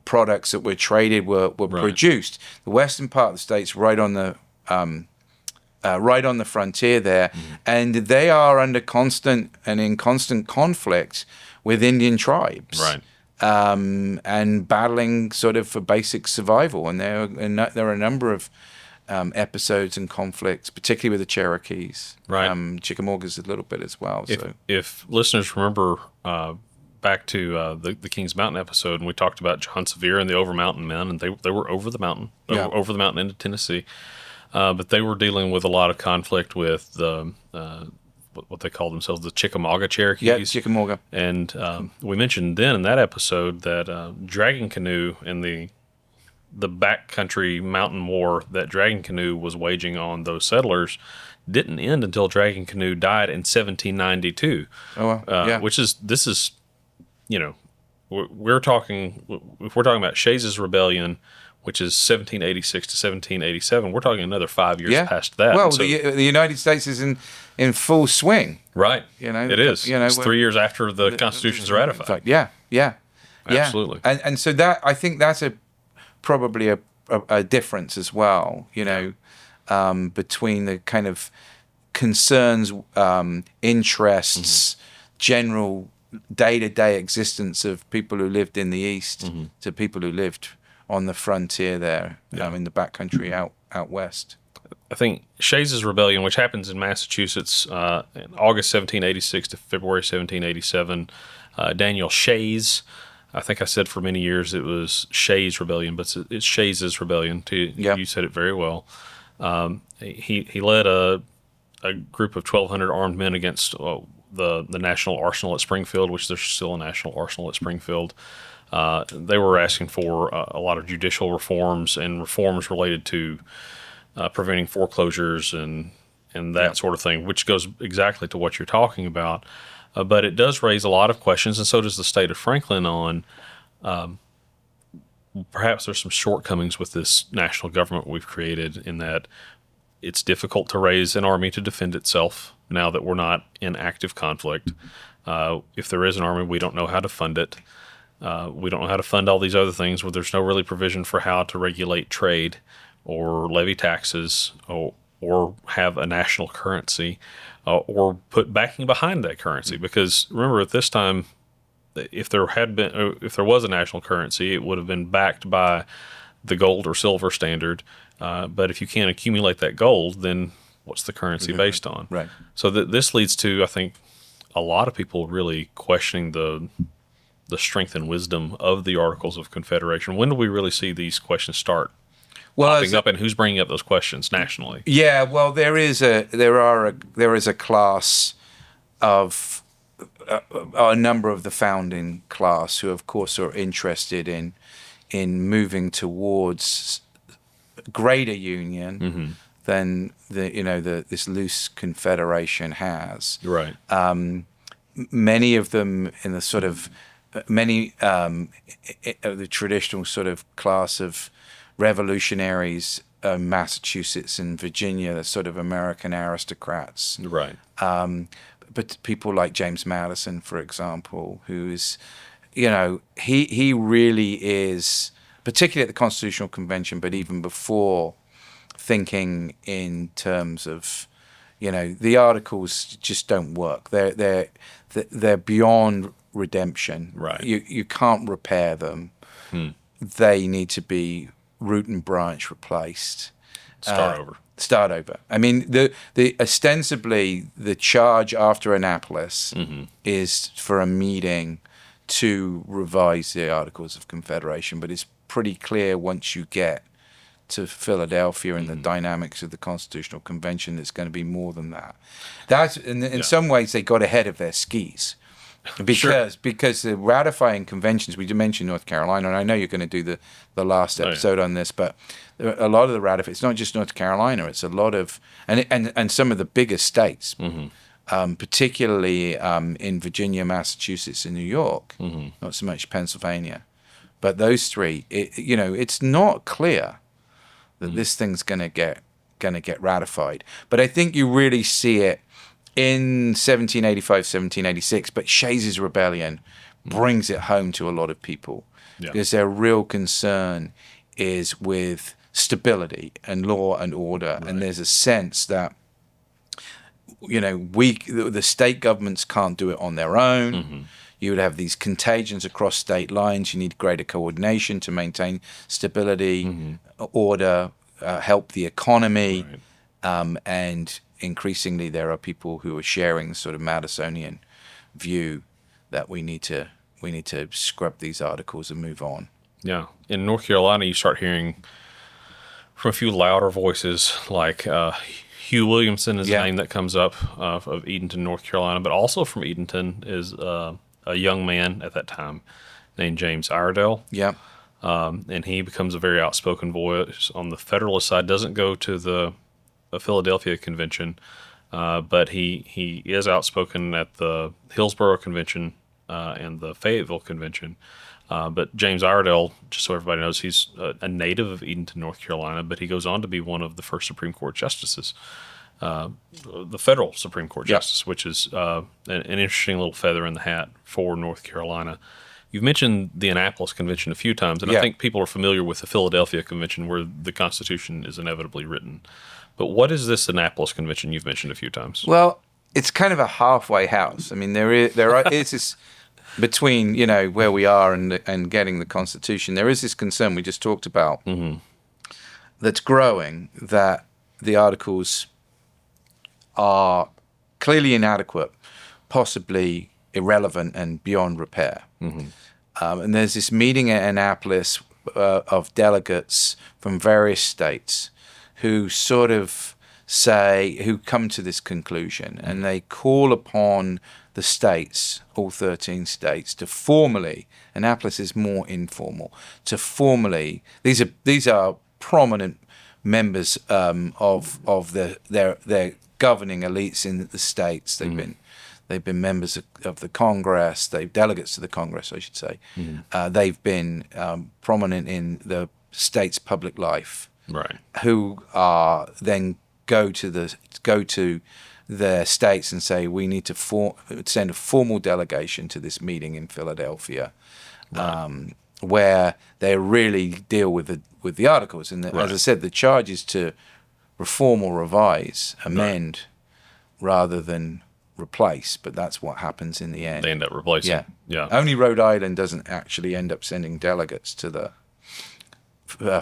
products that were traded were produced. The western part of the state's right on the frontier there, and they are in constant conflict with Indian tribes, Right. And battling sort of for basic survival. And there are a number of episodes and conflicts, particularly with the Cherokees. Right. Chickamauga's a little bit as well. If listeners remember back to the Kings Mountain episode, and we talked about John Sevier and the Over Mountain Men, and they were over the mountain, over the mountain into Tennessee. But they were dealing with a lot of conflict with the what they called themselves, the Chickamauga Cherokees. Yeah, Chickamauga. And we mentioned then in that episode that Dragon Canoe and the backcountry mountain war that Dragon Canoe was waging on those settlers didn't end until Dragon Canoe died in 1792. Oh, yeah. We're talking, if we're talking about Shays' rebellion, which is 1786 to 1787. We're talking another 5 years past that. Well, the United States is in full swing. Right. It is. It's 3 years after the Constitution's ratified. Yeah. Absolutely. And so that, I think that's probably a difference as well, between the kind of concerns, interests, general day-to-day existence of people who lived in the East to people who lived on the frontier there, in the backcountry out west. I think Shays' rebellion, which happens in Massachusetts in August 1786 to February 1787, Daniel Shays, I think I said for many years it was Shays' rebellion, but it's Shays' rebellion. You said it very well. He led a group of 1,200 armed men against the National Arsenal at Springfield, which there's still a National Arsenal at Springfield. They were asking for a lot of judicial reforms and reforms related to preventing foreclosures and that sort of thing, which goes exactly to what you're talking about. But it does raise a lot of questions, and so does the state of Franklin on perhaps there's some shortcomings with this national government we've created in that it's difficult to raise an army to defend itself now that we're not in active conflict. If there is an army, we don't know how to fund it. We don't know how to fund all these other things where there's no really provision for how to regulate trade or levy taxes or have a national currency or put backing behind that currency. Because remember, at this time, if there was a national currency, it would have been backed by the gold or silver standard. But if you can't accumulate that gold, then what's the currency based on? Right. So this leads to, I think, a lot of people really questioning the strength and wisdom of the Articles of Confederation. When do we really see these questions start popping up, and who's bringing up those questions nationally? Yeah, well, there is a class of a number of the founding class who, of course, are interested in moving towards greater union than this loose confederation has. Right. Many of them in the sort of many of the traditional sort of class of revolutionaries, Massachusetts and Virginia, the sort of American aristocrats. Right. But people like James Madison, for example, who is, he really is, particularly at the Constitutional Convention, but even before, thinking in terms of, the Articles just don't work. They're beyond redemption. Right. You can't repair them. They need to be root and branch replaced. Start over. I mean, the ostensibly the charge after Annapolis is for a meeting to revise the Articles of Confederation, but it's pretty clear once you get to Philadelphia and the dynamics of the Constitutional Convention, it's going to be more than that. That's in some ways they got ahead of their skis. Because the ratifying conventions, we mentioned North Carolina, and I know you're going to do the last episode on this, but a lot of the it's not just North Carolina, it's a lot of and some of the biggest states particularly in Virginia, Massachusetts, and New York, not so much Pennsylvania. But those three, it's not clear that this thing's going to get ratified. But I think you really see it in 1785, 1786. But Shays' rebellion brings it home to a lot of people because their real concern is with stability and law and order. Right. And there's a sense that, the state governments can't do it on their own. You would have these contagions across state lines. You need greater coordination to maintain stability, order, help the economy. Right. And increasingly, there are people who are sharing the sort of Madisonian view that we need to scrub these articles and move on. Yeah. In North Carolina, you start hearing from a few louder voices like Hugh Williamson is a name that comes up of Edenton, North Carolina, but also from Edenton is a young man at that time named James Iredell. Yeah. And he becomes a very outspoken voice on the Federalist side, doesn't go to the Philadelphia Convention, but he is outspoken at the Hillsborough Convention and the Fayetteville Convention. But James Iredell, just so everybody knows, he's a native of Edenton, North Carolina, but he goes on to be one of the first Supreme Court justices, the federal Supreme Court justice, which is an interesting little feather in the hat for North Carolina. You've mentioned the Annapolis Convention a few times, and I think people are familiar with the Philadelphia Convention where the Constitution is inevitably written. But what is this Annapolis Convention you've mentioned a few times? Well, it's kind of a halfway house. I mean, there is this between where we are and getting the Constitution. There is this concern we just talked about that's growing, that the articles are clearly inadequate, possibly irrelevant and beyond repair. And there's this meeting at Annapolis of delegates from various states who sort of who come to this conclusion, and they call upon the states, all 13 states, to formally, Annapolis is more informal, to formally, these are prominent members of their governing elites in the states. They've been members of the Congress, delegates to the Congress, I should say. They've been prominent in the state's public life, right? Who are then go to their states and say, we need to send a formal delegation to this meeting in Philadelphia, right, where they really deal with the articles. And as I said, the charge is to reform or revise, amend, rather than replace. But that's what happens in the end. They end up replacing. Yeah. Only Rhode Island doesn't actually end up sending delegates to the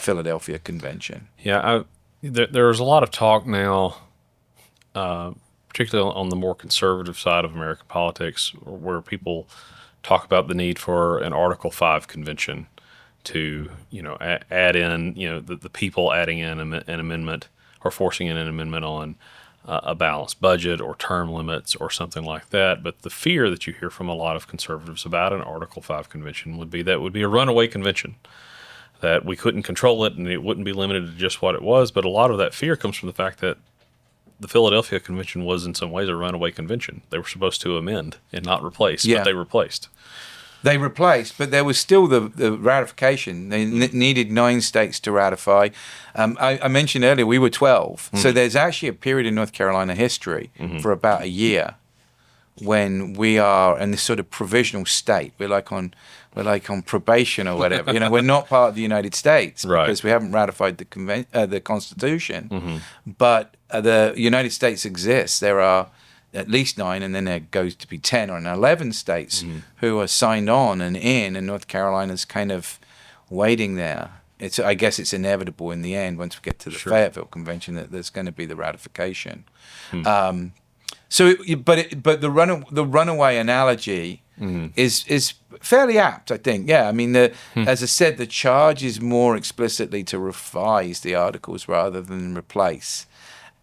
Philadelphia Convention. Yeah, there's a lot of talk now, particularly on the more conservative side of American politics, where people talk about the need for an Article 5 convention to, add in, the people adding in an amendment or forcing in an amendment on a balanced budget or term limits or something like that. But the fear that you hear from a lot of conservatives about an Article 5 convention would be a runaway convention, that we couldn't control it and it wouldn't be limited to just what it was. But a lot of that fear comes from the fact that the Philadelphia Convention was in some ways a runaway convention. They were supposed to amend and not replace, but they replaced. They replaced, but there was still the ratification. They needed 9 states to ratify. I mentioned earlier we were 12. So there's actually a period in North Carolina history for about a year when we are in this sort of provisional state. We're like on probation or whatever. We're not part of the United States because we haven't ratified the Constitution. But the United States exists. There are at least 9, and then there goes to be 10 or 11 states who are signed on and in, and North Carolina's kind of waiting there. I guess it's inevitable in the end, once we get to the Fayetteville Convention, that there's going to be the ratification. But the runaway analogy is fairly apt, I think. Yeah, I mean, as I said, the charge is more explicitly to revise the articles rather than replace.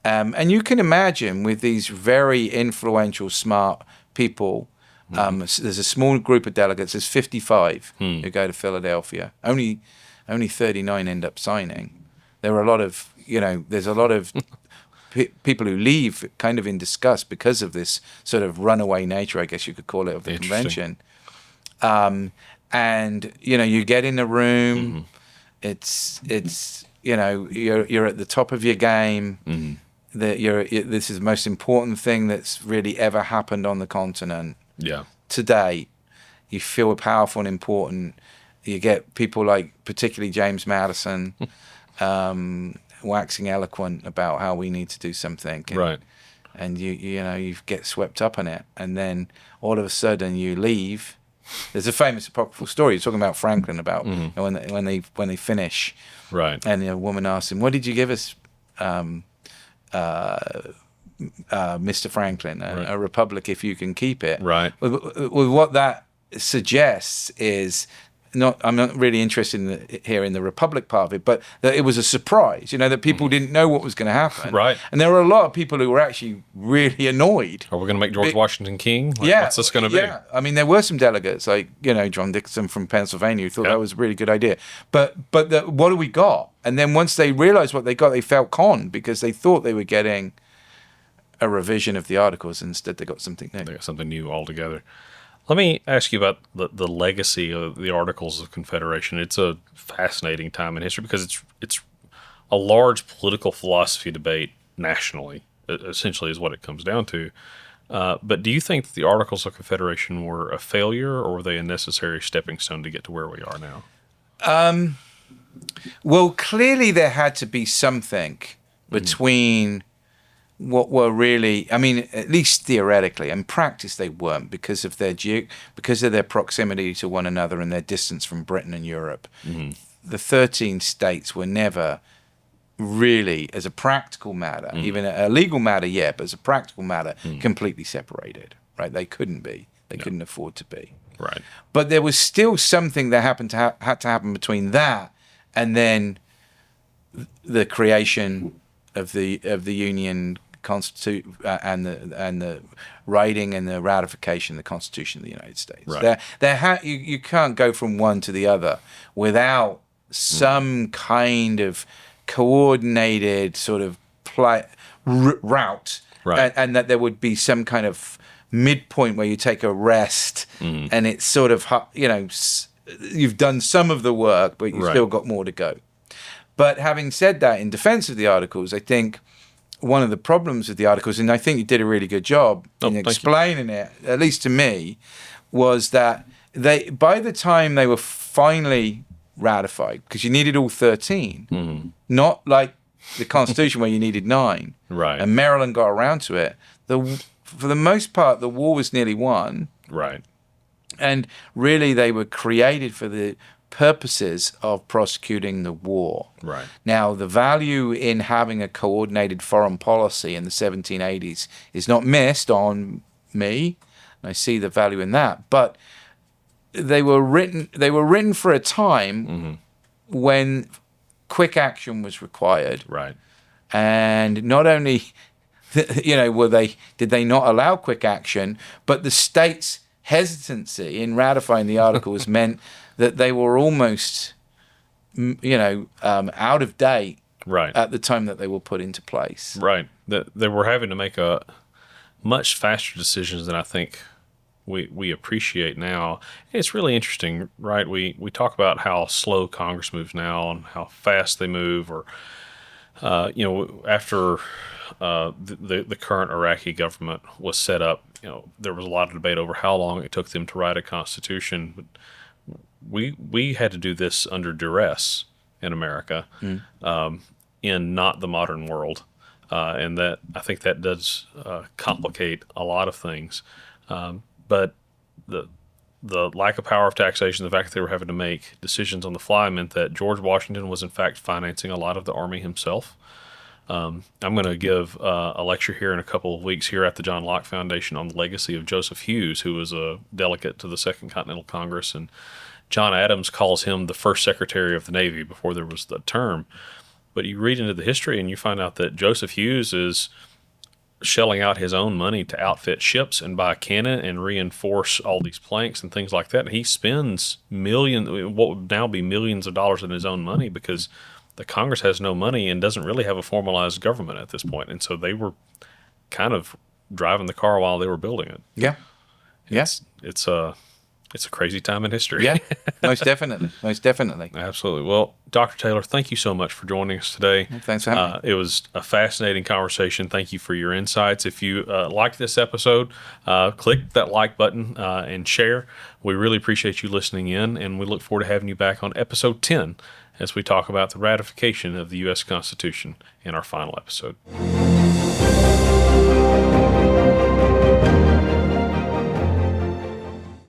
And you can imagine with these very influential, smart people, there's a small group of delegates, there's 55 who go to Philadelphia. Only 39 end up signing. There are there's a lot of people who leave kind of in disgust because of this sort of runaway nature, I guess you could call it, of the convention. And you get in the room. It's you're at the top of your game. That this is the most important thing that's really ever happened on the continent. Yeah. Today, you feel powerful and important. You get people like particularly James Madison waxing eloquent about how we need to do something. Right. And you get swept up in it, and then all of a sudden you leave. There's a famous apocryphal story. You're talking about Franklin about when they finish, right? And the woman asks him, "What did you give us, Mr. Franklin? A republic, if you can keep it." Right. With what that suggests is. I'm not really interested in the Republic part of it, but that it was a surprise, that people didn't know what was going to happen. Right. And there were a lot of people who were actually really annoyed. Are we going to make George Washington king? What's this going to be? Yeah. I mean, there were some delegates like, John Dixon from Pennsylvania who thought that was a really good idea. But what do we got? And then once they realized what they got, they felt conned because they thought they were getting a revision of the Articles. Instead, they got something new. They got something new altogether. Let me ask you about the legacy of the Articles of Confederation. It's a fascinating time in history because it's a large political philosophy debate nationally, essentially is what it comes down to. But do you think that the Articles of Confederation were a failure, or were they a necessary stepping stone to get to where we are now? Well, clearly there had to be something between what were really, at least theoretically, in practice they weren't because of their proximity to one another and their distance from Britain and Europe. The 13 states were never really, as a practical matter, even a legal matter, but as a practical matter, completely separated. Right? They couldn't be. They couldn't afford to be. Right. But there was still something that had to happen between that and then the creation of the Union and the writing and the ratification of the Constitution of the United States. Right. You can't go from one to the other without some kind of coordinated sort of route, right. and that there would be some kind of midpoint where you take a rest, and it's sort of you've done some of the work, but you've still got more to go. But having said that, in defense of the Articles, I think one of the problems with the Articles, and I think you did a really good job in explaining it, at least to me, was that by the time they were finally ratified, because you needed all 13, not like the Constitution where you needed 9, right? And Maryland got around to it. For the most part, the war was nearly won, right? And really, they were created for the purposes of prosecuting the war. Right. Now, the value in having a coordinated foreign policy in the 1780s is not missed on me. I see the value in that, but they were written for a time when quick action was required. Right. And not only did they not allow quick action, but the states' hesitancy in ratifying the Articles meant that they were almost, out of date at the time that they were put into place. Right. That they were having to make a much faster decisions than I think we appreciate now. It's really interesting, right? We talk about how slow Congress moves now and how fast they move, or after the current Iraqi government was set up, there was a lot of debate over how long it took them to write a constitution. But we had to do this under duress in America, in not the modern world, and that I think that does complicate a lot of things. But the lack of power of taxation, the fact that they were having to make decisions on the fly, meant that George Washington was in fact financing a lot of the Army himself. I'm going to give a lecture here in a couple of weeks here at the John Locke Foundation on the legacy of Joseph Hughes, who was a delegate to the Second Continental Congress, and John Adams calls him the first Secretary of the Navy before there was the term. But you read into the history and you find out that Joseph Hughes is shelling out his own money to outfit ships and buy cannon and reinforce all these planks and things like that. And he spends what would now be millions of dollars in his own money because the Congress has no money and doesn't really have a formalized government at this point. And so they were kind of driving the car while they were building it. Yeah. Yes. It's a crazy time in history. Yeah. Most definitely. Most definitely. Absolutely. Well, Dr. Taylor, thank you so much for joining us today. Thanks for having me. It was a fascinating conversation. Thank you for your insights. If you liked this episode, click that like button and share. We really appreciate you listening in, and we look forward to having you back on episode 10 as we talk about the ratification of the U.S. Constitution in our final episode.